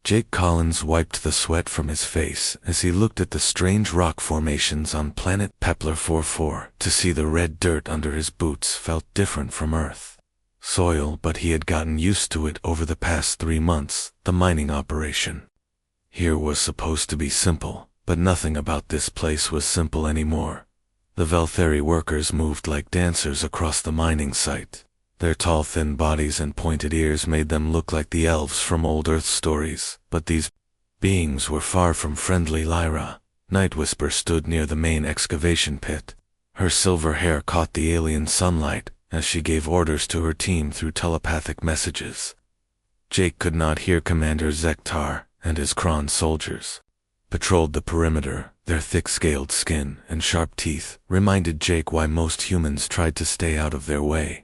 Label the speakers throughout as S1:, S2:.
S1: Jake Collins wiped the sweat from his face as he looked at the strange rock formations on planet Pepler 44. To see the red dirt under his boots felt different from Earth soil, but he had gotten used to it over the past 3 months. The mining operation here was supposed to be simple, but nothing about this place was simple anymore. The Valtheri workers moved like dancers across the mining site. Their tall, thin bodies and pointed ears made them look like the elves from old Earth stories, but these beings were far from friendly. Lyra, Night Whisper, stood near the main excavation pit. Her silver hair caught the alien sunlight as she gave orders to her team through telepathic messages. Jake could not hear Commander Zektar and his Kron soldiers patrolled the perimeter. Their thick-scaled skin and sharp teeth reminded Jake why most humans tried to stay out of their way.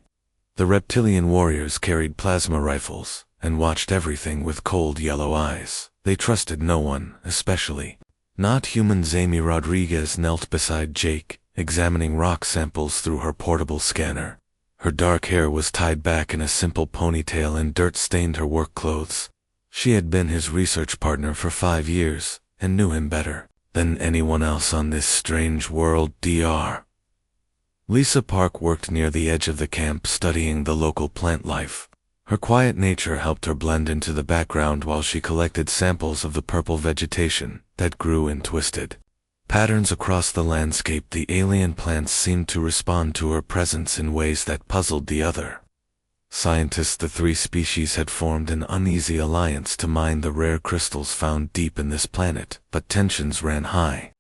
S1: The reptilian warriors carried plasma rifles and watched everything with cold yellow eyes. They trusted no one, especially not humans. Amy Rodriguez knelt beside Jake, examining rock samples through her portable scanner. Her dark hair was tied back in a simple ponytail and dirt stained her work clothes. She had been his research partner for 5 years and knew him better than anyone else on this strange world. Dr. Lisa Park worked near the edge of the camp studying the local plant life. Her quiet nature helped her blend into the background while she collected samples of the purple vegetation that grew in twisted patterns across the landscape. The alien plants seemed to respond to her presence in ways that puzzled the other scientists. The 3 species had formed an uneasy alliance to mine the rare crystals found deep in this planet, but tensions ran high.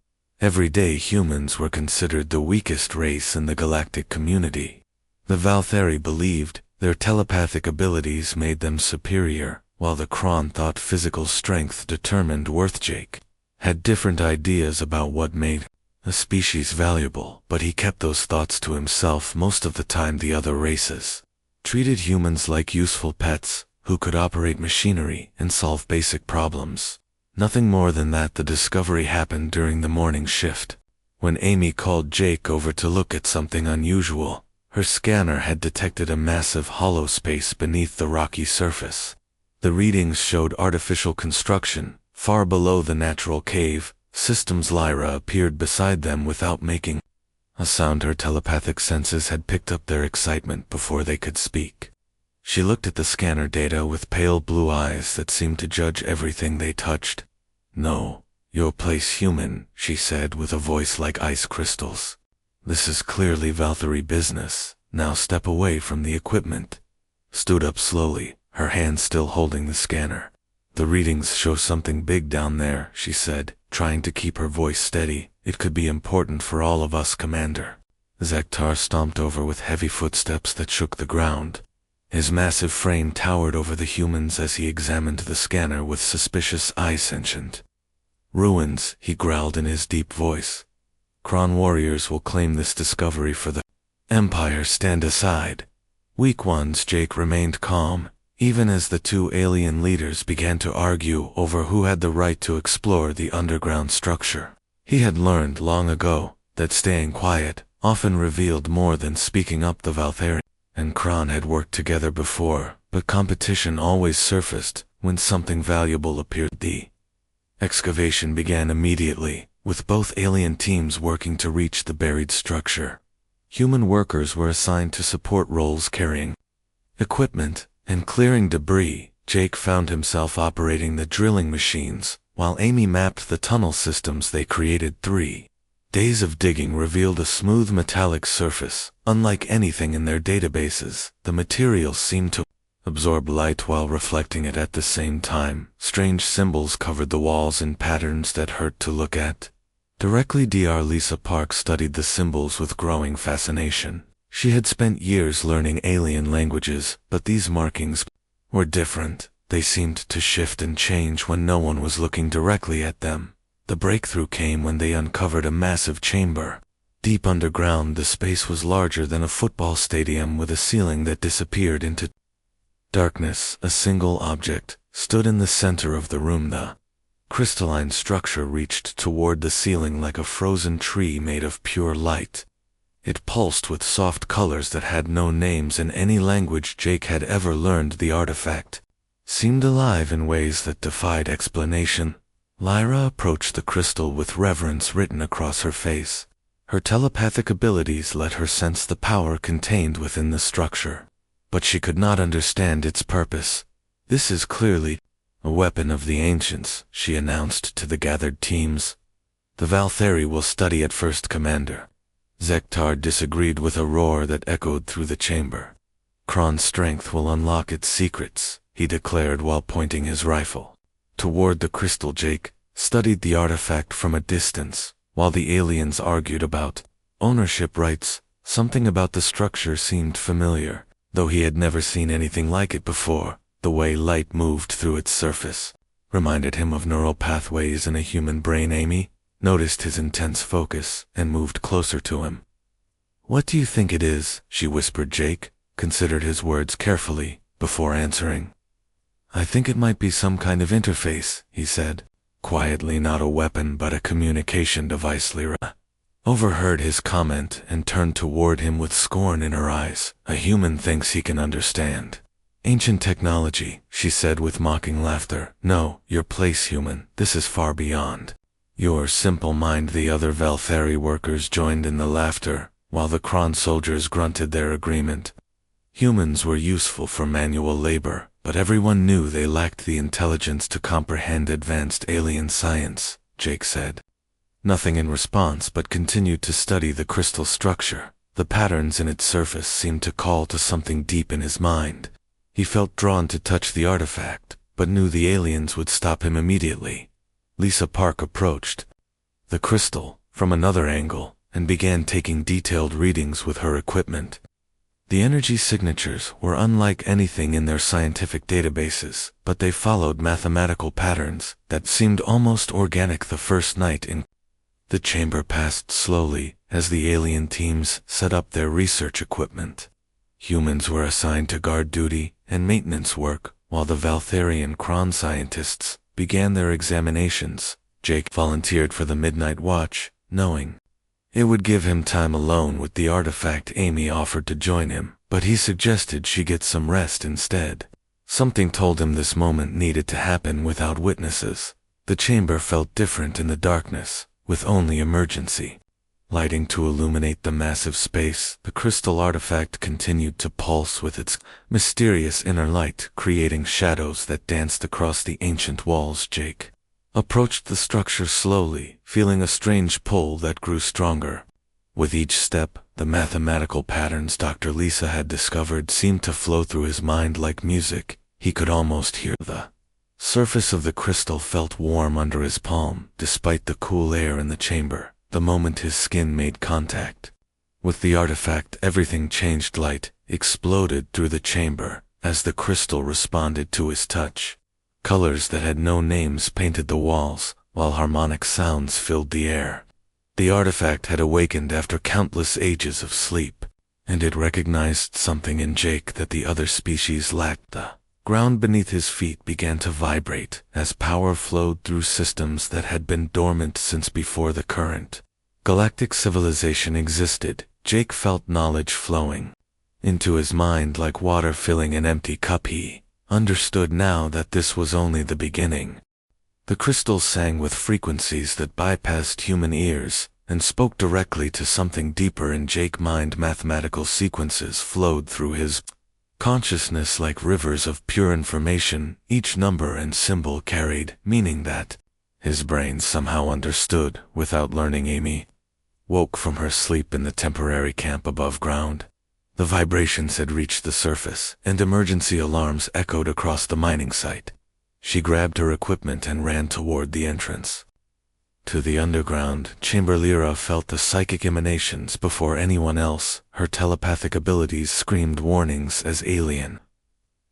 S1: Every day humans were considered the weakest race in the galactic community. The Valtheri believed their telepathic abilities made them superior, while the Kron thought physical strength determined worth. Jake had different ideas about what made a species valuable, but he kept those thoughts to himself most of the time. The other races treated humans like useful pets who could operate machinery and solve basic problems. Nothing more than that. The discovery happened during the morning shift. When Amy called Jake over to look at something unusual, her scanner had detected a massive hollow space beneath the rocky surface. The readings showed artificial construction, far below the natural cave systems. Lyra appeared beside them without making a sound. Her telepathic senses had picked up their excitement before they could speak. She looked at the scanner data with pale blue eyes that seemed to judge everything they touched. "No, your place, human," she said with a voice like ice crystals. "This is clearly Valtheri business. Now step away from the equipment." Stood up slowly, her hand still holding the scanner. "The readings show something big down there," she said, trying to keep her voice steady. "It could be important for all of us, Commander." Zektar stomped over with heavy footsteps that shook the ground. His massive frame towered over the humans as he examined the scanner with suspicious eyes. "Sentient ruins," he growled in his deep voice. "Kron warriors will claim this discovery for the Empire. Stand aside, weak ones." Jake remained calm, even as the 2 alien leaders began to argue over who had the right to explore the underground structure. He had learned long ago that staying quiet often revealed more than speaking up. The Valtheri and Kron had worked together before, but competition always surfaced when something valuable appeared. The excavation began immediately, with both alien teams working to reach the buried structure. Human workers were assigned to support roles carrying equipment and clearing debris. Jake found himself operating the drilling machines, while Amy mapped the tunnel systems they created. 3 days of digging revealed a smooth metallic surface. Unlike anything in their databases, the materials seemed to absorb light while reflecting it at the same time. Strange symbols covered the walls in patterns that hurt to look at. Directly. Dr. Lisa Park studied the symbols with growing fascination. She had spent years learning alien languages, but these markings were different. They seemed to shift and change when no one was looking directly at them. The breakthrough came when they uncovered a massive chamber. Deep underground, the space was larger than a football stadium with a ceiling that disappeared into darkness. A single object stood in the center of the room. The crystalline structure reached toward the ceiling like a frozen tree made of pure light. It pulsed with soft colors that had no names in any language Jake had ever learned. The artifact seemed alive in ways that defied explanation. Lyra approached the crystal with reverence written across her face. Her telepathic abilities let her sense the power contained within the structure, but she could not understand its purpose. "This is clearly a weapon of the ancients," she announced to the gathered teams. "The Valtheri will study at first, Commander." Zektar disagreed with a roar that echoed through the chamber. "Kron's strength will unlock its secrets," he declared while pointing his rifle toward the crystal. Jake studied the artifact from a distance, while the aliens argued about ownership rights. Something about the structure seemed familiar, though he had never seen anything like it before. The way light moved through its surface reminded him of neural pathways in a human brain. Amy noticed his intense focus and moved closer to him. "What do you think it is?" she whispered. Jake considered his words carefully before answering. "I think it might be some kind of interface," he said quietly. "Not a weapon, but a communication device." Lyra overheard his comment and turned toward him with scorn in her eyes. "A human thinks he can understand ancient technology," she said with mocking laughter. "No, your place, human. This is far beyond your simple mind." The other Valtheri workers joined in the laughter, while the Kron soldiers grunted their agreement. Humans were useful for manual labor, but everyone knew they lacked the intelligence to comprehend advanced alien science. Jake said nothing in response but continued to study the crystal structure. The patterns in its surface seemed to call to something deep in his mind. He felt drawn to touch the artifact, but knew the aliens would stop him immediately. Lisa Park approached the crystal from another angle and began taking detailed readings with her equipment. The energy signatures were unlike anything in their scientific databases, but they followed mathematical patterns that seemed almost organic. The first night in the chamber passed slowly as the alien teams set up their research equipment. Humans were assigned to guard duty and maintenance work, while the Valtherian Kron scientists began their examinations. Jake volunteered for the midnight watch, knowing it would give him time alone with the artifact. Amy offered to join him, but he suggested she get some rest instead. Something told him this moment needed to happen without witnesses. The chamber felt different in the darkness, with only emergency lighting to illuminate the massive space. The crystal artifact continued to pulse with its mysterious inner light, creating shadows that danced across the ancient walls. Jake approached the structure slowly, feeling a strange pull that grew stronger. With each step, the mathematical patterns Dr. Lisa had discovered seemed to flow through his mind like music. He could almost hear the surface of the crystal felt warm under his palm, despite the cool air in the chamber. The moment his skin made contact with the artifact, everything changed. Light exploded through the chamber as the crystal responded to his touch. Colors that had no names painted the walls, while harmonic sounds filled the air. The artifact had awakened after countless ages of sleep, and it recognized something in Jake that the other species lacked. The ground beneath his feet began to vibrate as power flowed through systems that had been dormant since before the current. Galactic civilization existed. Jake felt knowledge flowing into his mind like water filling an empty cup. He understood now that this was only the beginning. The crystal sang with frequencies that bypassed human ears and spoke directly to something deeper in Jake's mind. Mathematical sequences flowed through his consciousness like rivers of pure information. Each number and symbol carried meaning that his brain somehow understood without learning. Amy woke from her sleep in the temporary camp above ground. The vibrations had reached the surface, and emergency alarms echoed across the mining site. She grabbed her equipment and ran toward the entrance to the underground chamber. Lyra felt the psychic emanations before anyone else. Her telepathic abilities screamed warnings as alien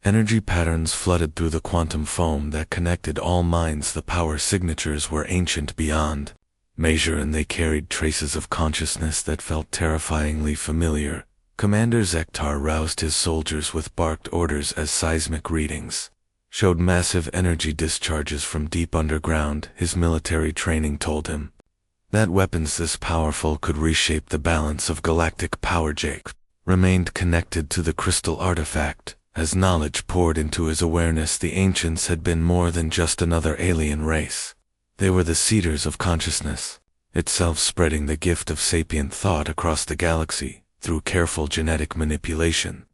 S1: energy patterns flooded through the quantum foam that connected all minds. The power signatures were ancient beyond measure, and they carried traces of consciousness that felt terrifyingly familiar. Commander Zektar roused his soldiers with barked orders as seismic readings showed massive energy discharges from deep underground. His military training told him that weapons this powerful could reshape the balance of galactic power. Jake remained connected to the crystal artifact, As knowledge poured into his awareness, the ancients had been more than just another alien race. They were the seeders of consciousness, itself spreading the gift of sapient thought across the galaxy through careful genetic manipulation.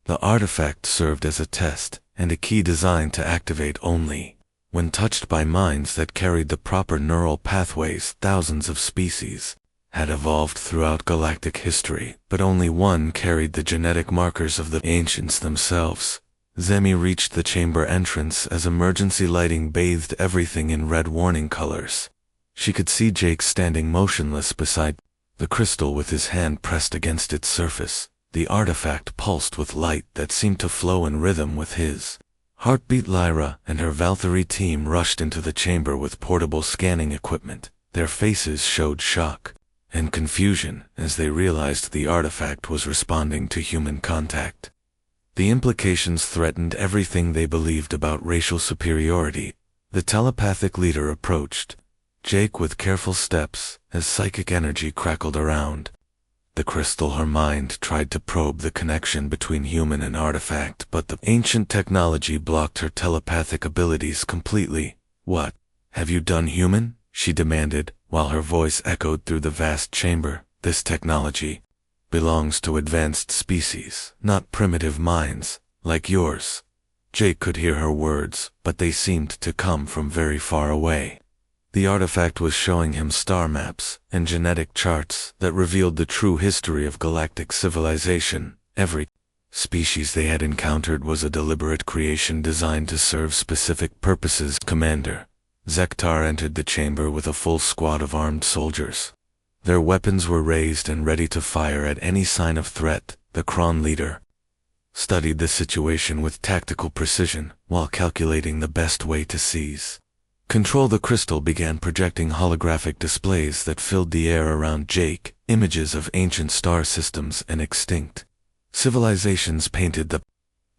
S1: The artifact served as a test and a key designed to activate only when touched by minds that carried the proper neural pathways. Thousands of species had evolved throughout galactic history, but only one carried the genetic markers of the ancients themselves. Zemi reached the chamber entrance as emergency lighting bathed everything in red warning colors. She could see Jake standing motionless beside the crystal with his hand pressed against its surface. The artifact pulsed with light that seemed to flow in rhythm with his heartbeat. Lyra and her Valkyrie team rushed into the chamber with portable scanning equipment. Their faces showed shock and confusion as they realized the artifact was responding to human contact. The implications threatened everything they believed about racial superiority. The telepathic leader approached Jake with careful steps as psychic energy crackled around the crystal. Her mind tried to probe the connection between human and artifact, but the ancient technology blocked her telepathic abilities completely. "What have you done, human?" she demanded, while her voice echoed through the vast chamber. "This technology belongs to advanced species, not primitive minds like yours." Jake could hear her words, but they seemed to come from very far away. The artifact was showing him star maps and genetic charts that revealed the true history of galactic civilization. Every species they had encountered was a deliberate creation designed to serve specific purposes. Commander Zektar entered the chamber with a full squad of armed soldiers. Their weapons were raised and ready to fire at any sign of threat. The Kron leader studied the situation with tactical precision while calculating the best way to seize control. The crystal began projecting holographic displays that filled the air around Jake, images of ancient star systems and extinct civilizations painted the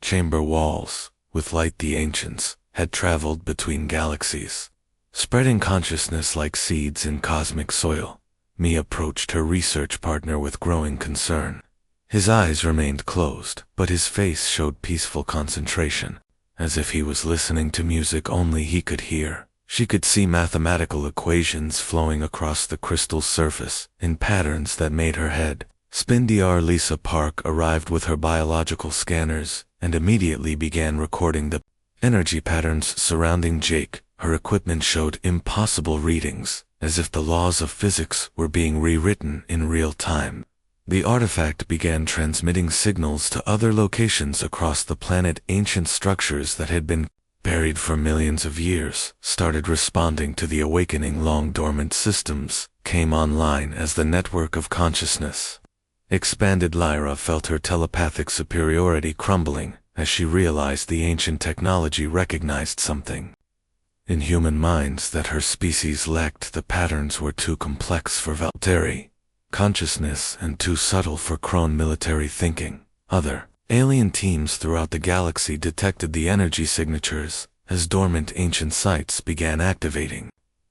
S1: chamber walls with light. The ancients had traveled between galaxies, spreading consciousness like seeds in cosmic soil. Mia approached her research partner with growing concern. His eyes remained closed, but his face showed peaceful concentration, as if he was listening to music only he could hear. She could see mathematical equations flowing across the crystal's surface in patterns that made her head spin. Dr. Lisa Park arrived with her biological scanners and immediately began recording the energy patterns surrounding Jake. Her equipment showed impossible readings, as if the laws of physics were being rewritten in real time. The artifact began transmitting signals to other locations across the planet. Ancient structures that had been buried for millions of years started responding to the awakening. Long-dormant systems came online as the network of consciousness expanded. Lyra felt her telepathic superiority crumbling as she realized the ancient technology recognized something in human minds that her species lacked. The patterns were too complex for Valkyrie consciousness and too subtle for Kron military thinking. Other alien teams throughout the galaxy detected the energy signatures as dormant ancient sites began activating.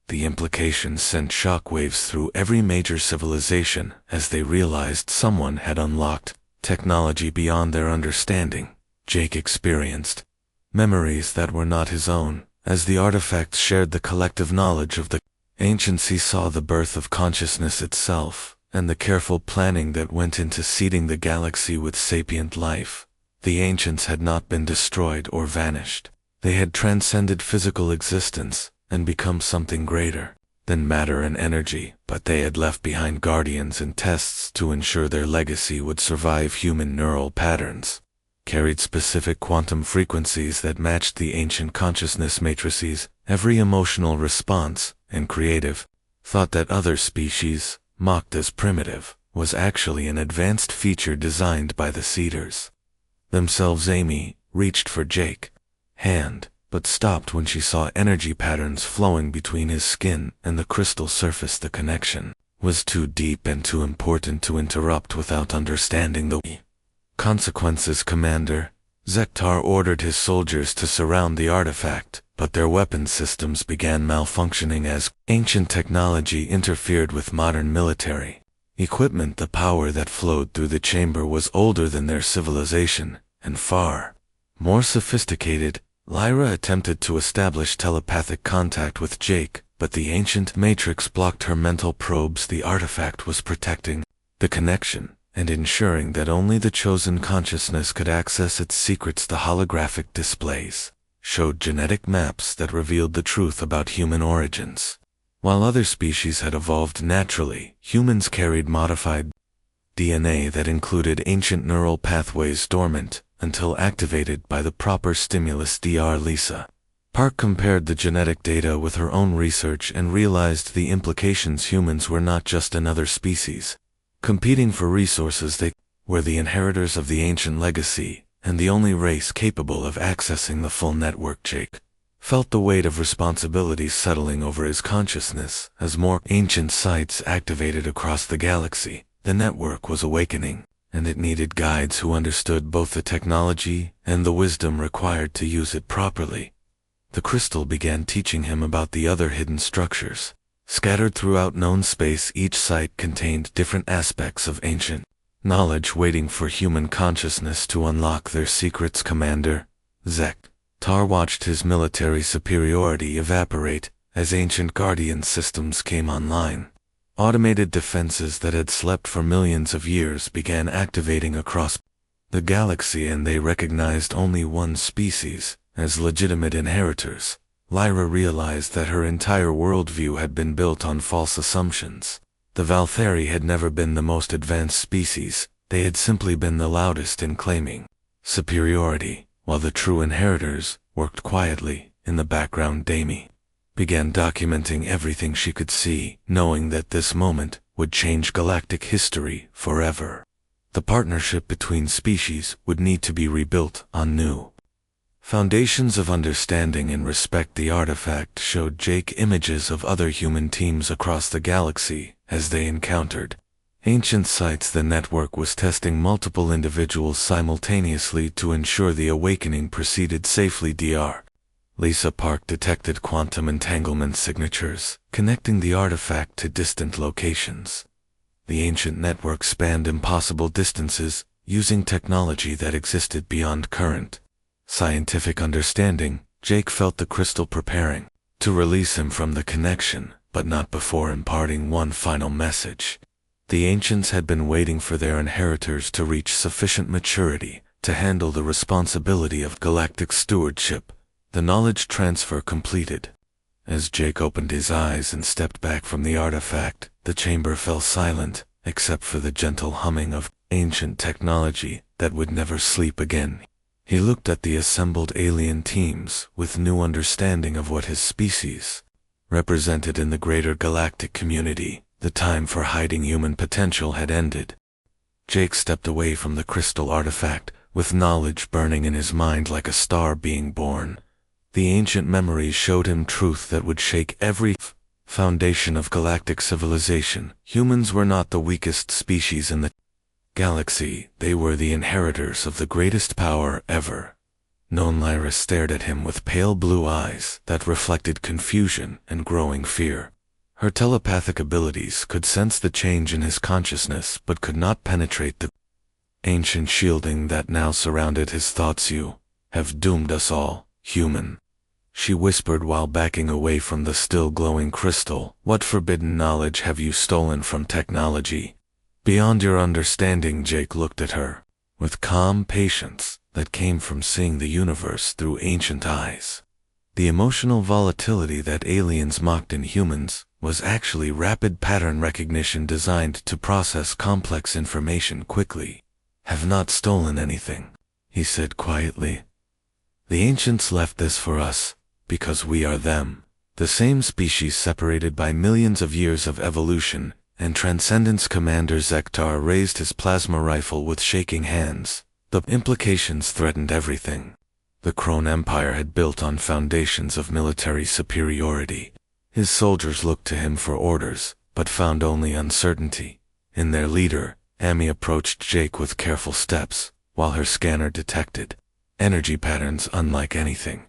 S1: The implications sent shockwaves through every major civilization as they realized someone had unlocked technology beyond their understanding. Jake experienced memories that were not his own. As the artifacts shared the collective knowledge of the ancients, he saw the birth of consciousness itself and the careful planning that went into seeding the galaxy with sapient life. The ancients had not been destroyed or vanished. They had transcended physical existence and become something greater than matter and energy, but they had left behind guardians and tests to ensure their legacy would survive. Human neural patterns carried specific quantum frequencies that matched the ancient consciousness matrices. Every emotional response and creative thought that other species mocked as primitive was actually an advanced feature designed by the seeders themselves. Amy reached for Jake's hand, but stopped when she saw energy patterns flowing between his skin and the crystal surface. The connection was too deep and too important to interrupt without understanding the consequences. Commander Zektar ordered his soldiers to surround the artifact, but their weapon systems began malfunctioning as ancient technology interfered with modern military equipment. The power that flowed through the chamber was older than their civilization and far More sophisticated, Lyra attempted to establish telepathic contact with Jake, but the ancient matrix blocked her mental probes. The artifact was protecting the connection and ensuring that only the chosen consciousness could access its secrets. The holographic displays showed genetic maps that revealed the truth about human origins. While other species had evolved naturally, humans carried modified DNA that included ancient neural pathways dormant until activated by the proper stimulus. Dr. Lisa Park compared the genetic data with her own research and realized the implications. Humans were not just another species competing for resources. They were the inheritors of the ancient legacy, and the only race capable of accessing the full network. Jake felt the weight of responsibility settling over his consciousness as more ancient sites activated across the galaxy. The network was awakening, and it needed guides who understood both the technology and the wisdom required to use it properly. The crystal began teaching him about the other hidden structures scattered throughout known space. Each site contained different aspects of ancient knowledge waiting for human consciousness to unlock their secrets. Commander Tar watched his military superiority evaporate as ancient Guardian systems came online. Automated defenses that had slept for millions of years began activating across the galaxy, and they recognized only one species as legitimate inheritors. Lyra realized that her entire worldview had been built on false assumptions. The Valtheri had never been the most advanced species, they had simply been the loudest in claiming superiority, while the true inheritors worked quietly in the background. Damie began documenting everything she could see, knowing that this moment would change galactic history forever. The partnership between species would need to be rebuilt on new foundations of understanding and respect. The artifact showed Jake images of other human teams across the galaxy as they encountered ancient sites. The network was testing multiple individuals simultaneously to ensure the awakening proceeded safely. Dr. Lisa Park detected quantum entanglement signatures, connecting the artifact to distant locations. The ancient network spanned impossible distances, using technology that existed beyond current scientific understanding. Jake felt the crystal preparing to release him from the connection, but not before imparting one final message. The ancients had been waiting for their inheritors to reach sufficient maturity to handle the responsibility of galactic stewardship. The knowledge transfer completed. As Jake opened his eyes and stepped back from the artifact, the chamber fell silent, except for the gentle humming of ancient technology that would never sleep again. He looked at the assembled alien teams with new understanding of what his species represented in the greater galactic community. The time for hiding human potential had ended. Jake stepped away from the crystal artifact, with knowledge burning in his mind like a star being born. The ancient memories showed him truth that would shake every foundation of galactic civilization. Humans were not the weakest species in the galaxy, they were the inheritors of the greatest power ever known. Lyra stared at him with pale blue eyes that reflected confusion and growing fear. Her telepathic abilities could sense the change in his consciousness but could not penetrate the ancient shielding that now surrounded his thoughts. You have doomed us all, human, she whispered while backing away from the still glowing crystal. What forbidden knowledge have you stolen from technology? Beyond your understanding. Jake looked at her with calm patience that came from seeing the universe through ancient eyes. The emotional volatility that aliens mocked in humans was actually rapid pattern recognition designed to process complex information quickly. Have not stolen anything, he said quietly. The ancients left this for us, because we are them, the same species separated by millions of years of evolution and transcendence. Commander Zektar raised his plasma rifle with shaking hands. The implications threatened everything. The Krone Empire had built on foundations of military superiority. His soldiers looked to him for orders, but found only uncertainty. In their leader, Amy approached Jake with careful steps, while her scanner detected energy patterns unlike anything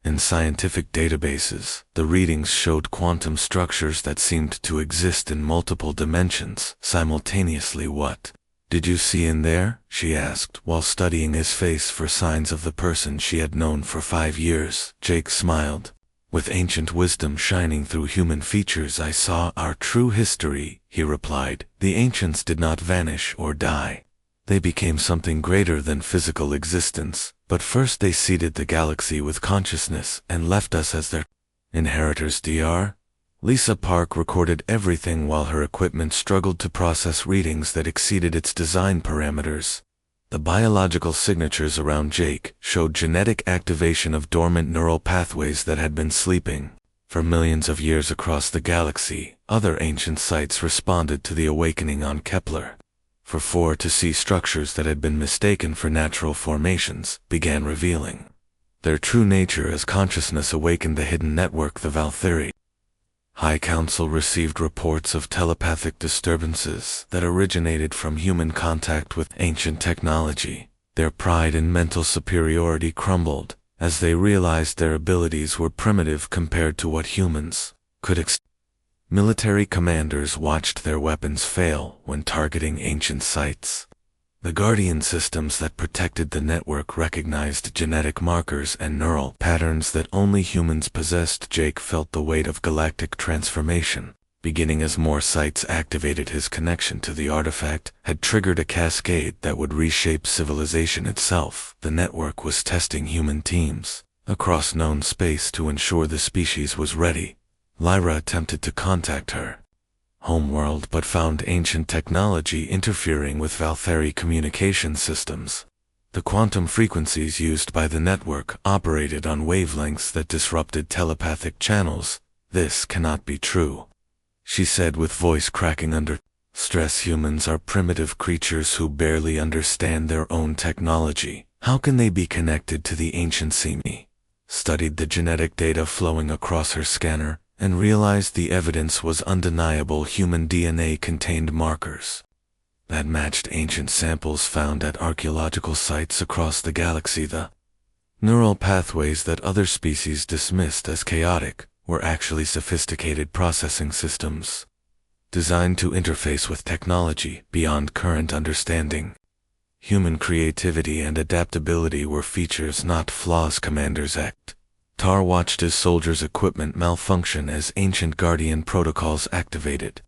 S1: in scientific databases. The readings showed quantum structures that seemed to exist in multiple dimensions simultaneously. What "Did you see in there?" she asked, while studying his face for signs of the person she had known for 5 years. Jake smiled. "With ancient wisdom shining through human features, I saw our true history," he replied. "The ancients did not vanish or die. They became something greater than physical existence, but first they seeded the galaxy with consciousness and left us as their inheritors." Dr. Lisa Park recorded everything while her equipment struggled to process readings that exceeded its design parameters. The biological signatures around Jake showed genetic activation of dormant neural pathways that had been sleeping. For millions of years across the galaxy, other ancient sites responded to the awakening on Kepler. For 4 to see structures that had been mistaken for natural formations began revealing their true nature as consciousness awakened the hidden network. The Valkyrie High Council received reports of telepathic disturbances that originated from human contact with ancient technology. Their pride in mental superiority crumbled as they realized their abilities were primitive compared to what humans could expect. Military commanders watched their weapons fail when targeting ancient sites. The Guardian systems that protected the network recognized genetic markers and neural patterns that only humans possessed. Jake felt the weight of galactic transformation, beginning as more sites activated. His connection to the artifact had triggered a cascade that would reshape civilization itself. The network was testing human teams across known space to ensure the species was ready. Lyra attempted to contact her homeworld but found ancient technology interfering with Valkyrie communication systems. The quantum frequencies used by the network operated on wavelengths that disrupted telepathic channels. "This cannot be true," she said with voice cracking under stress. "Humans are primitive creatures who barely understand their own technology. How can they be connected to the ancient Simi?" Studied the genetic data flowing across her scanner and realized the evidence was undeniable. Human DNA contained markers that matched ancient samples found at archaeological sites across the galaxy. The neural pathways that other species dismissed as chaotic were actually sophisticated processing systems designed to interface with technology beyond current understanding. Human creativity and adaptability were features, not flaws. Commander's Act. Tar watched his soldiers' equipment malfunction as ancient Guardian protocols activated.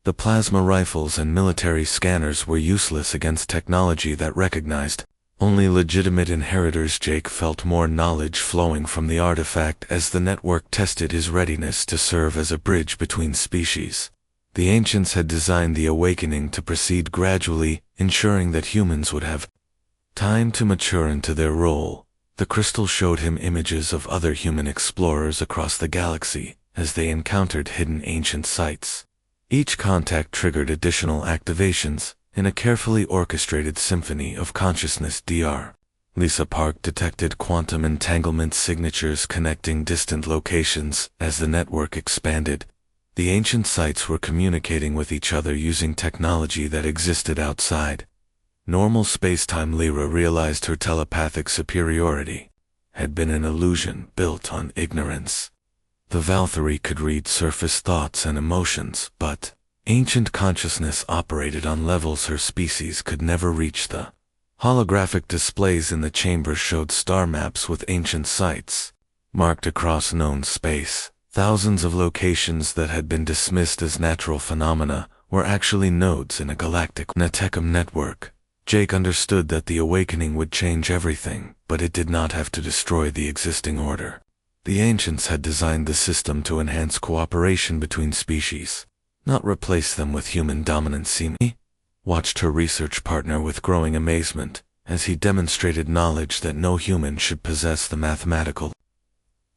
S1: The plasma rifles and military scanners were useless against technology that recognized only legitimate inheritors. Jake felt more knowledge flowing from the artifact as the network tested his readiness to serve as a bridge between species. The ancients had designed the awakening to proceed gradually, ensuring that humans would have time to mature into their role. The crystal showed him images of other human explorers across the galaxy as they encountered hidden ancient sites. Each contact triggered additional activations in a carefully orchestrated symphony of consciousness. Dr. Lisa Park detected quantum entanglement signatures connecting distant locations as the network expanded. The ancient sites were communicating with each other using technology that existed outside normal space-time. Lyra realized her telepathic superiority had been an illusion built on ignorance. The Valkyrie could read surface thoughts and emotions, but ancient consciousness operated on levels her species could never reach. The holographic displays in the chamber showed star maps with ancient sites marked across known space. Thousands of locations that had been dismissed as natural phenomena were actually nodes in a galactic network. Jake understood that the awakening would change everything, but it did not have to destroy the existing order. The ancients had designed the system to enhance cooperation between species, not replace them with human dominance. He watched her research partner with growing amazement as he demonstrated knowledge that no human should possess. The mathematical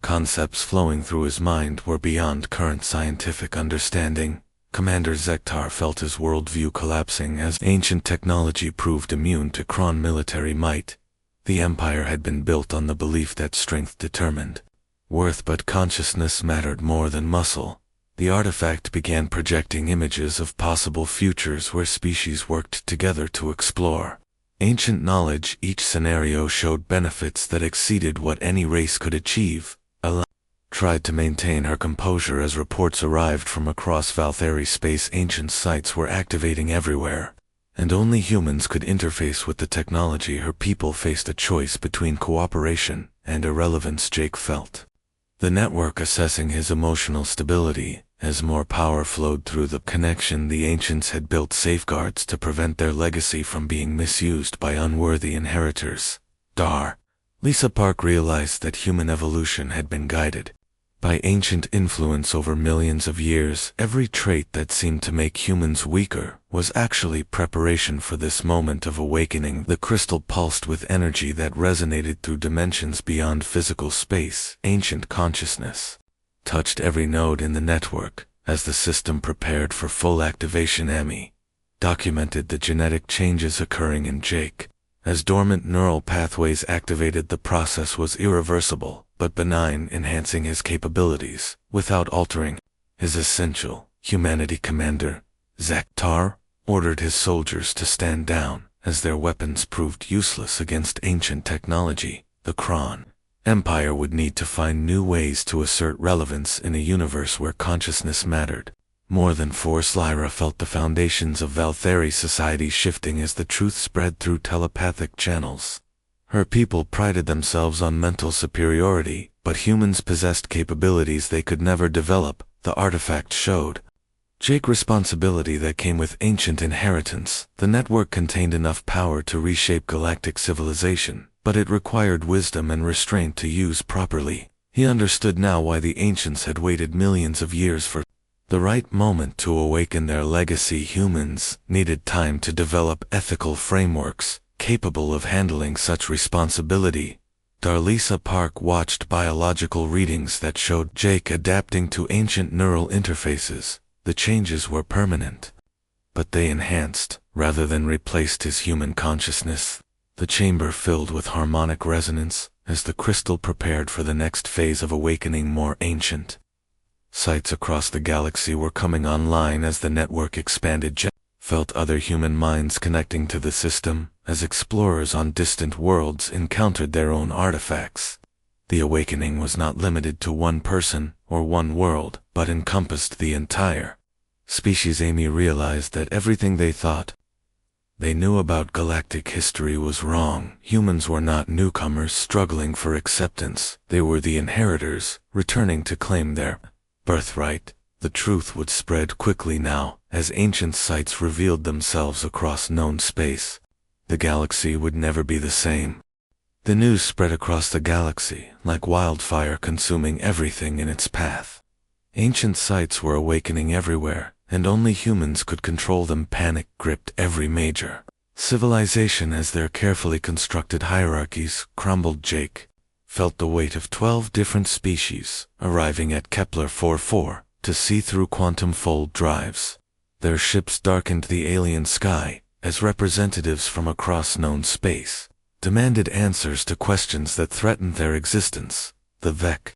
S1: concepts flowing through his mind were beyond current scientific understanding. Commander Zektar felt his worldview collapsing as ancient technology proved immune to Kron military might. The Empire had been built on the belief that strength determined worth, but consciousness mattered more than muscle. The artifact began projecting images of possible futures where species worked together to explore ancient knowledge. Each scenario showed benefits that exceeded what any race could achieve. Tried to maintain her composure as reports arrived from across Valkyrie space. Ancient sites were activating everywhere, and only humans could interface with the technology. Her people faced a choice between cooperation and irrelevance. Jake felt the network assessing his emotional stability. As more power flowed through the connection, the ancients had built safeguards to prevent their legacy from being misused by unworthy inheritors. Lisa Park realized that human evolution had been guided by ancient influence over millions of years. Every trait that seemed to make humans weaker was actually preparation for this moment of awakening. The crystal pulsed with energy that resonated through dimensions beyond physical space. Ancient consciousness touched every node in the network. As the system prepared for full activation, Emmy documented the genetic changes occurring in Jake. As dormant neural pathways activated, the process was irreversible but benign, enhancing his capabilities without altering his essential humanity. Commander Zaktar ordered his soldiers to stand down as their weapons proved useless against ancient technology. The Kron Empire would need to find new ways to assert relevance in a universe where consciousness mattered more than force. Lyra felt the foundations of Valtheri society shifting as the truth spread through telepathic channels. Her people prided themselves on mental superiority, but humans possessed capabilities they could never develop, the artifact showed. Jake responsibility that came with ancient inheritance. The network contained enough power to reshape galactic civilization, but it required wisdom and restraint to use properly. He understood now why the ancients had waited millions of years for the right moment to awaken their legacy. Humans needed time to develop ethical frameworks capable of handling such responsibility. Lisa Park watched biological readings that showed Jake adapting to ancient neural interfaces. The changes were permanent, but they enhanced rather than replaced his human consciousness. The chamber filled with harmonic resonance as the crystal prepared for the next phase of awakening. More ancient sites across the galaxy were coming online as the network expanded. Jake felt other human minds connecting to the system as explorers on distant worlds encountered their own artifacts. The awakening was not limited to one person or one world, but encompassed the entire species. Amy realized that everything they thought they knew about galactic history was wrong. Humans were not newcomers struggling for acceptance. They were the inheritors, returning to claim their birthright. The truth would spread quickly now, as ancient sites revealed themselves across known space. The galaxy would never be the same. The news spread across the galaxy, like wildfire, consuming everything in its path. Ancient sites were awakening everywhere, and only humans could control them. Panic gripped every major civilization as their carefully constructed hierarchies crumbled. Jake felt the weight of 12 different species arriving at Kepler 44 to see through quantum fold drives. Their ships darkened the alien sky as representatives from across known space demanded answers to questions that threatened their existence. The Vec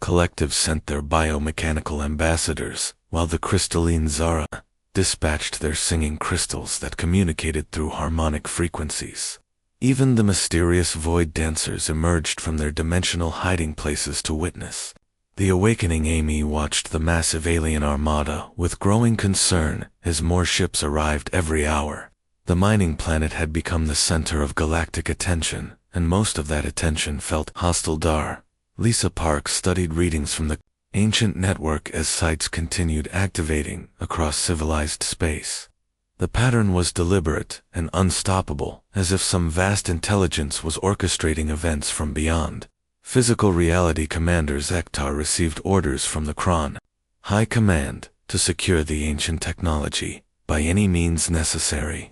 S1: collective sent their biomechanical ambassadors, while the crystalline Zara dispatched their singing crystals that communicated through harmonic frequencies. Even the mysterious void dancers emerged from their dimensional hiding places to witness the awakening. Amy watched the massive alien armada with growing concern as more ships arrived every hour. The mining planet had become the center of galactic attention, and most of that attention felt hostile. Lisa Park studied readings from the ancient network as sites continued activating across civilized space. The pattern was deliberate and unstoppable, as if some vast intelligence was orchestrating events from beyond physical reality. Commander Zaktar received orders from the Kron High Command to secure the ancient technology by any means necessary.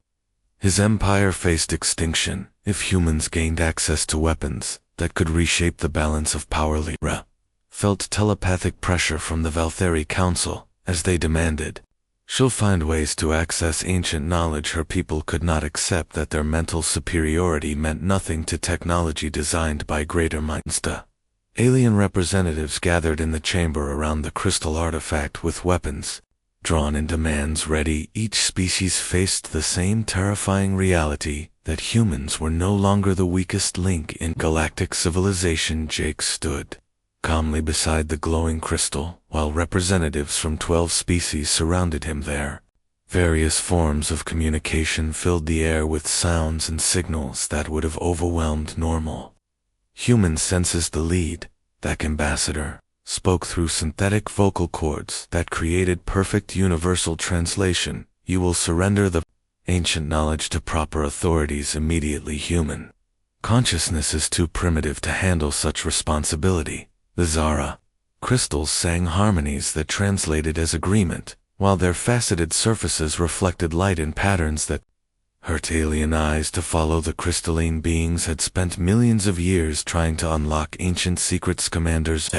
S1: His empire faced extinction if humans gained access to weapons that could reshape the balance of power. Lyra felt telepathic pressure from the Valtheri Council as they demanded she'll find ways to access ancient knowledge. Her people could not accept that their mental superiority meant nothing to technology designed by greater minds. Alien representatives gathered in the chamber around the crystal artifact with weapons drawn and demands ready. Each species faced the same terrifying reality that humans were no longer the weakest link in galactic civilization. Jake stood calmly beside the glowing crystal, while representatives from 12 species surrounded him there. Various forms of communication filled the air with sounds and signals that would have overwhelmed normal human senses. The lead, that ambassador, spoke through synthetic vocal cords that created perfect universal translation. You will surrender the ancient knowledge to proper authorities immediately. Human consciousness is too primitive to handle such responsibility. The Zara crystals sang harmonies that translated as agreement, while their faceted surfaces reflected light in patterns that hurt alien eyes to follow. The crystalline beings had spent millions of years trying to unlock ancient secrets. Commander's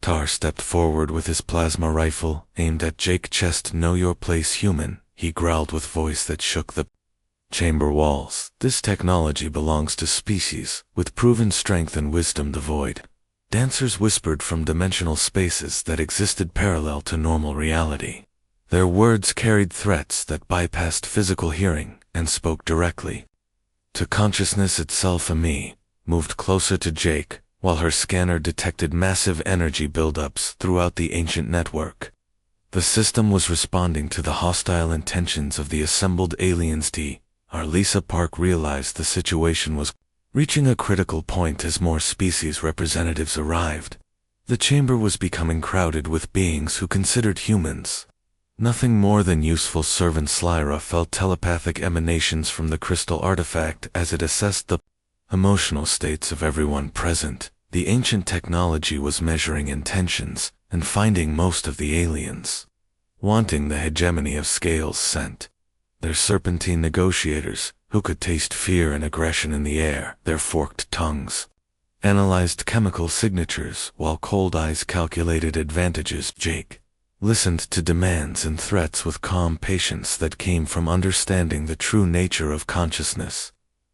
S1: Tar stepped forward with his plasma rifle, aimed at Jake's chest. Know your place, human, he growled with voice that shook the chamber walls. This technology belongs to species with proven strength and wisdom. The void dancers whispered from dimensional spaces that existed parallel to normal reality. Their words carried threats that bypassed physical hearing and spoke directly to consciousness itself. Amy moved closer to Jake, while her scanner detected massive energy buildups throughout the ancient network. The system was responding to the hostile intentions of the assembled aliens. Lisa Park realized the situation was reaching a critical point as more species representatives arrived. The chamber was becoming crowded with beings who considered humans nothing more than useful servants. Lyra felt telepathic emanations from the crystal artifact as it assessed the emotional states of everyone present. The ancient technology was measuring intentions and finding most of the aliens wanting the hegemony of Scales sent their serpentine negotiators, who could taste fear and aggression in the air. Their forked tongues analyzed chemical signatures, while cold eyes calculated advantages. Jake listened to demands and threats with calm patience that came from understanding the true nature of consciousness.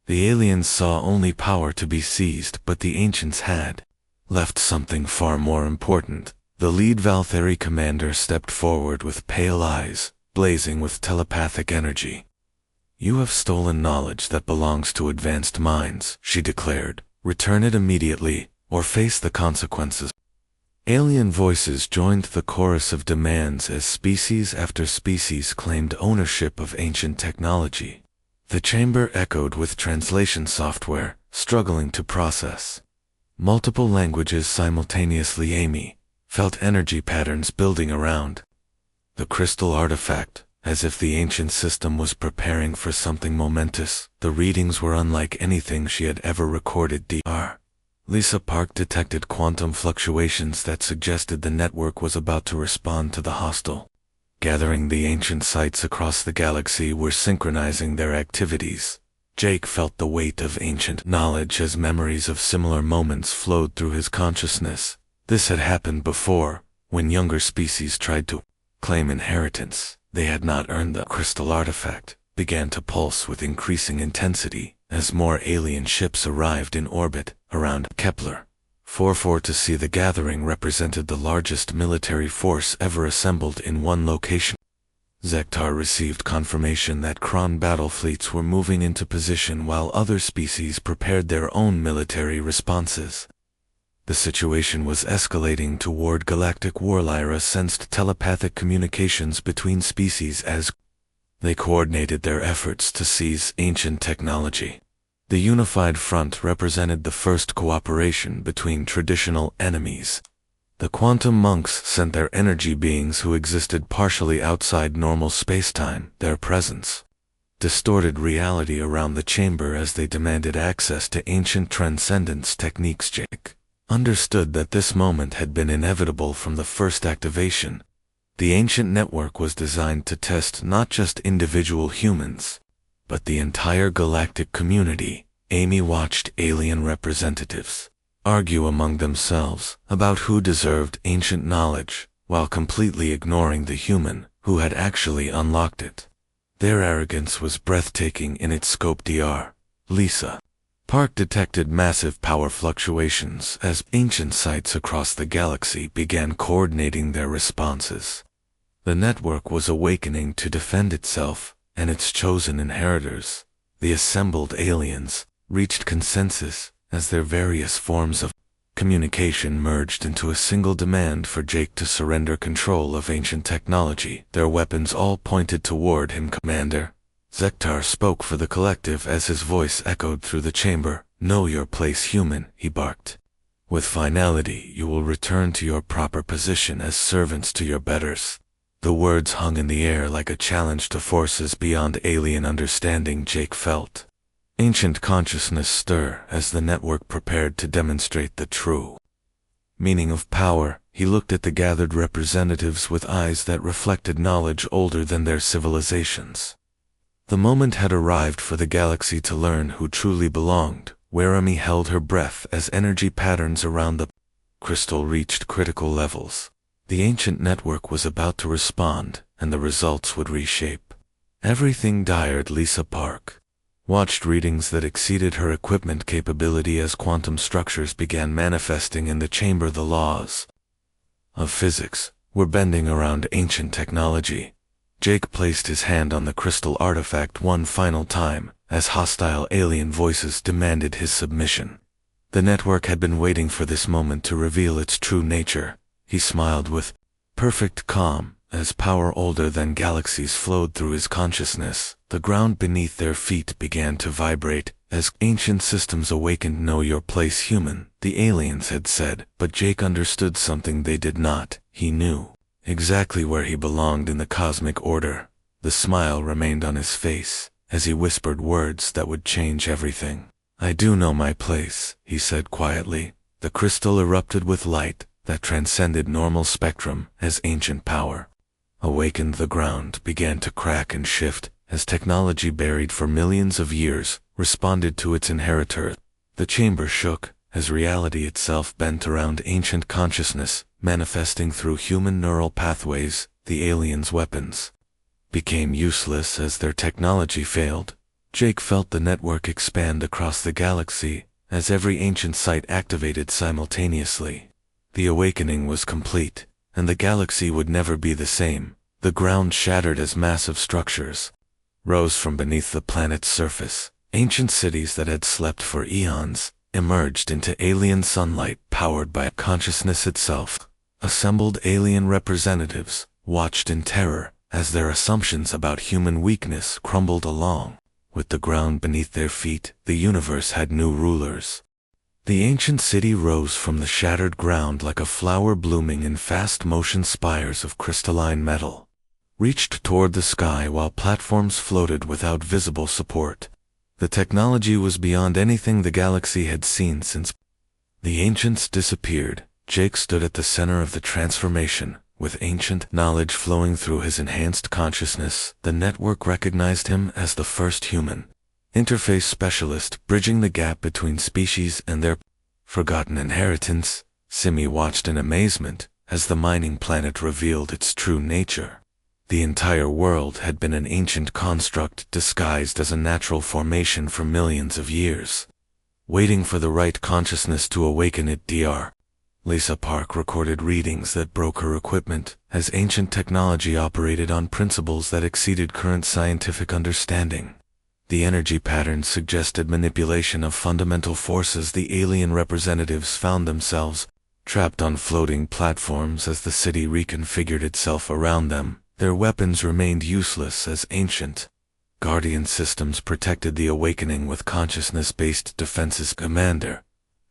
S1: The aliens saw only power to be seized, but the ancients had left something far more important. The lead Valtheri commander stepped forward with pale eyes, blazing with telepathic energy. You have stolen knowledge that belongs to advanced minds, she declared. Return it immediately, or face the consequences. Alien voices joined the chorus of demands as species after species claimed ownership of ancient technology. The chamber echoed with translation software, struggling to process multiple languages simultaneously. Amy felt energy patterns building around the crystal artifact, as if the ancient system was preparing for something momentous. The readings were unlike anything she had ever recorded. Lisa Park detected quantum fluctuations that suggested the network was about to respond to the hostile gathering. The ancient sites across the galaxy were synchronizing their activities. Jake felt the weight of ancient knowledge as memories of similar moments flowed through his consciousness. This had happened before, when younger species tried to claim inheritance. They had not earned. The crystal artifact began to pulse with increasing intensity as more alien ships arrived in orbit around Kepler 44. To see the gathering represented the largest military force ever assembled in one location. Zektar received confirmation that Kron battle fleets were moving into position while other species prepared their own military responses. The situation was escalating toward Galactic War. Lyra sensed telepathic communications between species as they coordinated their efforts to seize ancient technology. The unified front represented the first cooperation between traditional enemies. The quantum monks sent their energy beings who existed partially outside normal spacetime. Their presence distorted reality around the chamber as they demanded access to ancient transcendence techniques. Jake understood that this moment had been inevitable from the first activation. The ancient network was designed to test not just individual humans, but the entire galactic community. Amy watched alien representatives argue among themselves about who deserved ancient knowledge, while completely ignoring the human who had actually unlocked it. Their arrogance was breathtaking in its scope. Lisa Park detected massive power fluctuations as ancient sites across the galaxy began coordinating their responses. The network was awakening to defend itself and its chosen inheritors. The assembled aliens reached consensus as their various forms of Communication merged into a single demand for Jake to surrender control of ancient technology. Their weapons all pointed toward him. Commander, Zektar spoke for the collective as his voice echoed through the chamber. Know your place, human, he barked. With finality, you will return to your proper position as servants to your betters. The words hung in the air like a challenge to forces beyond alien understanding. Jake felt ancient consciousness stir as the network prepared to demonstrate the true meaning of power. He looked at the gathered representatives with eyes that reflected knowledge older than their civilizations. The moment had arrived for the galaxy to learn who truly belonged. Warami held her breath as energy patterns around the crystal reached critical levels. The ancient network was about to respond, and the results would reshape everything. Lisa Park watched readings that exceeded her equipment capability as quantum structures began manifesting in the chamber. The laws of physics were bending around ancient technology. Jake placed his hand on the crystal artifact one final time, as hostile alien voices demanded his submission. The network had been waiting for this moment to reveal its true nature. He smiled with perfect calm, as power older than galaxies flowed through his consciousness. The ground beneath their feet began to vibrate, as ancient systems awakened. Know your place, human, the aliens had said, but Jake understood something they did not. He knew exactly where he belonged in the cosmic order. The smile remained on his face, as he whispered words that would change everything. I do know my place, he said quietly. The crystal erupted with light that transcended normal spectrum as ancient power awakened. The ground began to crack and shift as technology buried for millions of years responded to its inheritor. The chamber shook as reality itself bent around ancient consciousness, manifesting through human neural pathways. The aliens' weapons became useless as their technology failed. Jake felt the network expand across the galaxy as every ancient site activated simultaneously. The awakening was complete, and the galaxy would never be the same. The ground shattered as massive structures rose from beneath the planet's surface. Ancient cities that had slept for eons emerged into alien sunlight powered by consciousness itself. Assembled alien representatives watched in terror as their assumptions about human weakness crumbled along. With the ground beneath their feet, the universe had new rulers. The ancient city rose from the shattered ground like a flower blooming in fast-motion spires of crystalline metal, reached toward the sky while platforms floated without visible support. The technology was beyond anything the galaxy had seen since the ancients disappeared. Jake stood at the center of the transformation, with ancient knowledge flowing through his enhanced consciousness. The network recognized him as the first human interface specialist, bridging the gap between species and their forgotten inheritance. Simi watched in amazement as the mining planet revealed its true nature. The entire world had been an ancient construct disguised as a natural formation for millions of years, waiting for the right consciousness to awaken it. Dr. Lisa Park recorded readings that broke her equipment, as ancient technology operated on principles that exceeded current scientific understanding. The energy patterns suggested manipulation of fundamental forces. The alien representatives found themselves trapped on floating platforms as the city reconfigured itself around them. Their weapons remained useless as ancient guardian systems protected the awakening with consciousness-based defenses. Commander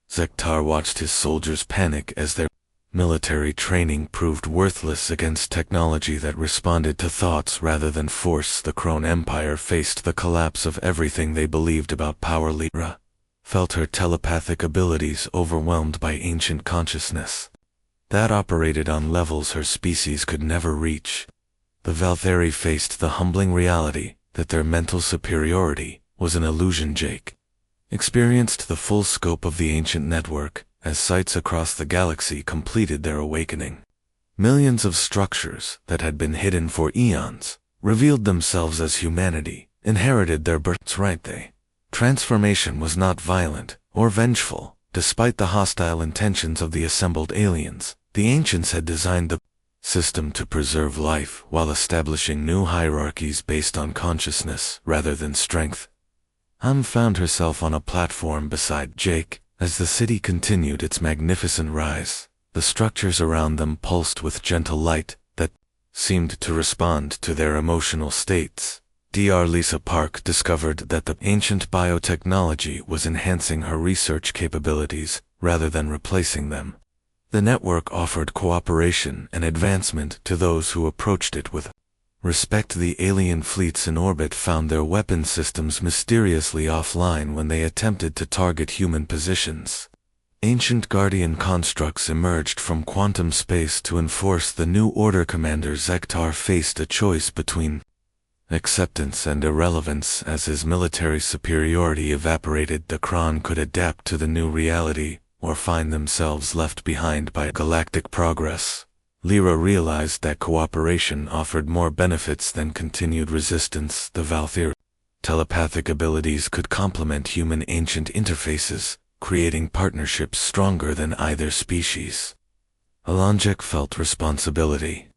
S1: Zektar watched his soldiers panic as their military training proved worthless against technology that responded to thoughts rather than force. The Krone Empire faced the collapse of everything they believed about power. Lyra felt her telepathic abilities overwhelmed by ancient consciousness that operated on levels her species could never reach. The Valtheri faced the humbling reality that their mental superiority was an illusion. Jake experienced the full scope of the ancient network as sites across the galaxy completed their awakening. Millions of structures that had been hidden for eons revealed themselves as humanity inherited their birthright. The transformation was not violent or vengeful. Despite the hostile intentions of the assembled aliens, the ancients had designed the system to preserve life while establishing new hierarchies based on consciousness rather than strength. Found herself on a platform beside Jake As the city continued its magnificent rise, the structures around them pulsed with gentle light that seemed to respond to their emotional states. Dr. Lisa Park discovered that the ancient biotechnology was enhancing her research capabilities rather than replacing them. The network offered cooperation and advancement to those who approached it with respect. The alien fleets in orbit found their weapon systems mysteriously offline when they attempted to target human positions. Ancient Guardian constructs emerged from quantum space to enforce the New Order. Commander Zektar faced a choice between acceptance and irrelevance. As his military superiority evaporated, the Kron could adapt to the new reality or find themselves left behind by galactic progress. Lyra realized that cooperation offered more benefits than continued resistance. The Valthyr telepathic abilities could complement human ancient interfaces, creating partnerships stronger than either species. Alonjek felt responsibility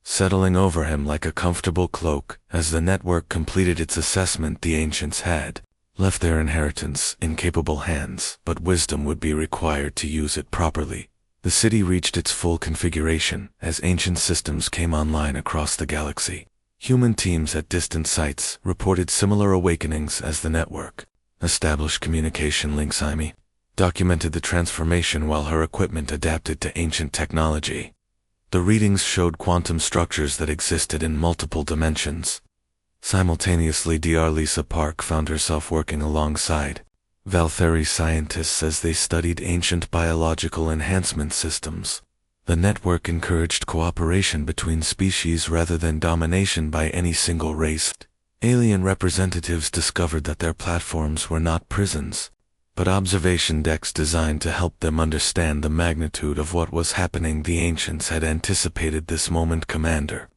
S1: settling over him like a comfortable cloak. As the network completed its assessment, the ancients had left their inheritance in capable hands, but wisdom would be required to use it properly. The city reached its full configuration as ancient systems came online across the galaxy. Human teams at distant sites reported similar awakenings as the network established communication links. Amy documented the transformation while her equipment adapted to ancient technology. The readings showed quantum structures that existed in multiple dimensions. Simultaneously, Dr. Lisa Park found herself working alongside Valtheri scientists as they studied ancient biological enhancement systems. The network encouraged cooperation between species rather than domination by any single race. Alien representatives discovered that their platforms were not prisons, but observation decks designed to help them understand the magnitude of what was happening. The ancients had anticipated this moment. Commander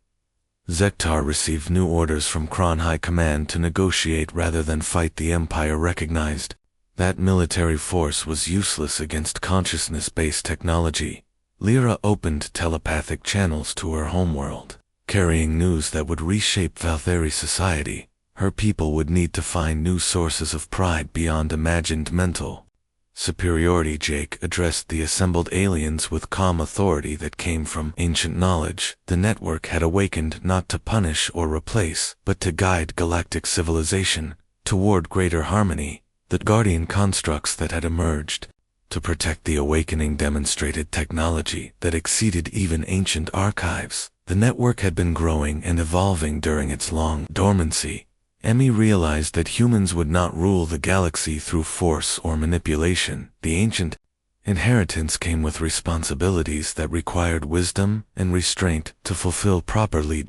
S1: Zektar received new orders from Kron High Command to negotiate rather than fight. The Empire recognized that military force was useless against consciousness-based technology. Lyra opened telepathic channels to her homeworld, carrying news that would reshape Valtheri society. Her people would need to find new sources of pride beyond imagined mental superiority. Jake addressed the assembled aliens with calm authority that came from ancient knowledge. The network had awakened not to punish or replace, but to guide galactic civilization toward greater harmony. The Guardian constructs that had emerged to protect the awakening demonstrated technology that exceeded even ancient archives. The network had been growing and evolving during its long dormancy. Emmy realized that humans would not rule the galaxy through force or manipulation. The ancient inheritance came with responsibilities that required wisdom and restraint to fulfill properly.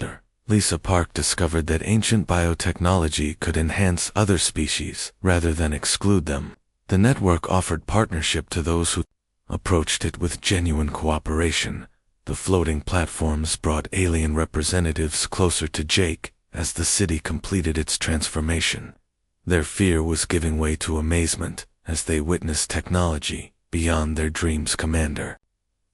S1: Lisa Park discovered that ancient biotechnology could enhance other species rather than exclude them. The network offered partnership to those who approached it with genuine cooperation. The floating platforms brought alien representatives closer to Jake as the city completed its transformation. Their fear was giving way to amazement as they witnessed technology beyond their dreams. Commander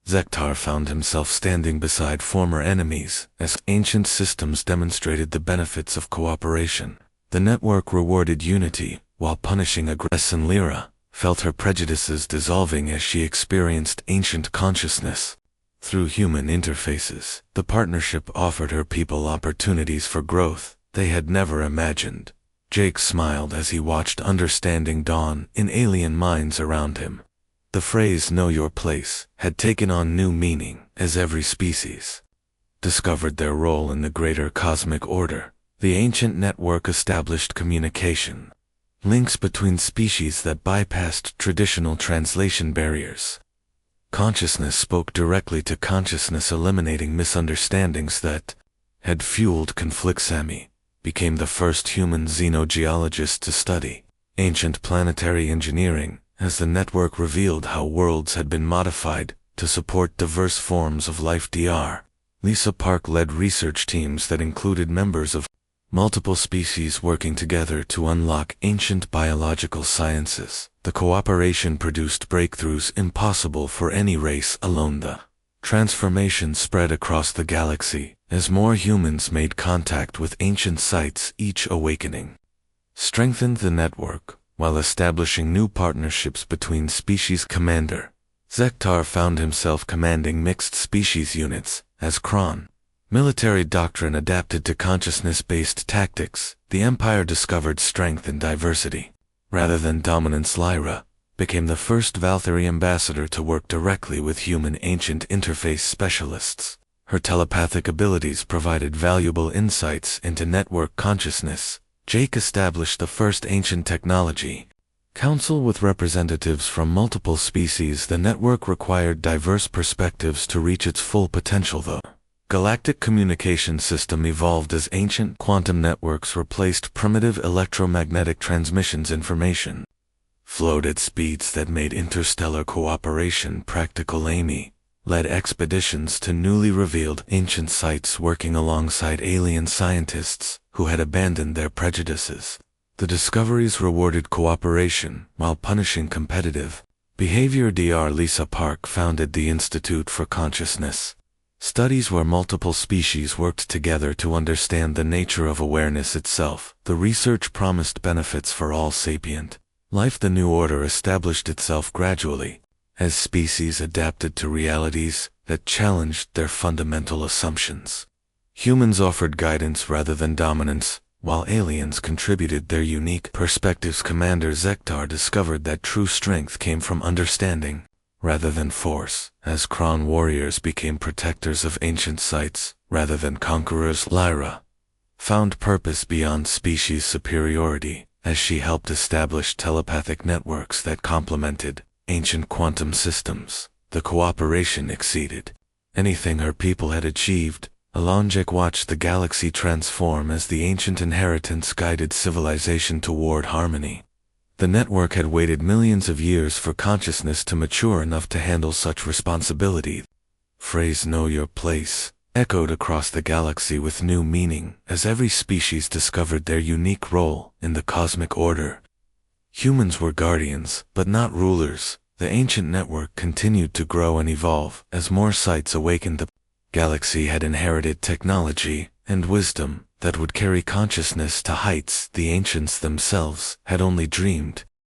S1: Zektar found himself standing beside former enemies as ancient systems demonstrated the benefits of cooperation. The network rewarded unity while punishing aggression. Lyra felt her prejudices dissolving as she experienced ancient consciousness through human interfaces. The partnership offered her people opportunities for growth they had never imagined. Jake smiled as he watched understanding dawn in alien minds around him. The phrase "know your place" had taken on new meaning as every species discovered their role in the greater cosmic order. The ancient network established communication links between species that bypassed traditional translation barriers. Consciousness spoke directly to consciousness, eliminating misunderstandings that had fueled conflict. Sammy became the first human xenogeologist to study ancient planetary engineering as the network revealed how worlds had been modified to support diverse forms of life. Dr. Lisa Park led research teams that included members of multiple species working together to unlock ancient biological sciences. The cooperation produced breakthroughs impossible for any race alone. The transformation spread across the galaxy as more humans made contact with ancient sites. Each awakening strengthened the network, while establishing new partnerships between species. Commander Zektar found himself commanding mixed species units, as Kron. Military doctrine adapted to consciousness-based tactics. The Empire discovered strength in diversity, rather than dominance. Lyra became the first Valkyrie ambassador to work directly with human ancient interface specialists. Her telepathic abilities provided valuable insights into network consciousness. Jake established the first ancient technology council with representatives from multiple species. The network required diverse perspectives to reach its full potential. The galactic communication system evolved as ancient quantum networks replaced primitive electromagnetic transmissions. Information flowed at speeds that made interstellar cooperation practical. Amy led expeditions to newly revealed ancient sites, working alongside alien scientists who had abandoned their prejudices. The discoveries rewarded cooperation while punishing competitive behavior. Dr. Lisa Park founded the Institute for Consciousness Studies, where multiple species worked together to understand the nature of awareness itself. The research promised benefits for all sapient life. The new order established itself gradually as species adapted to realities that challenged their fundamental assumptions. Humans offered guidance rather than dominance, while aliens contributed their unique perspectives. Commander Zektar discovered that true strength came from understanding rather than force, as Kron warriors became protectors of ancient sites rather than conquerors. Lyra found purpose beyond species superiority, as she helped establish telepathic networks that complemented ancient quantum systems. The cooperation exceeded anything her people had achieved. Alonjek watched the galaxy transform as the ancient inheritance guided civilization toward harmony. The network had waited millions of years for consciousness to mature enough to handle such responsibility. Phrase "know your place" echoed across the galaxy with new meaning as every species discovered their unique role in the cosmic order. Humans were guardians, but not rulers. The ancient network continued to grow and evolve as more sites awakened. The galaxy had inherited technology and wisdom that would carry consciousness to heights the ancients themselves had only dreamed.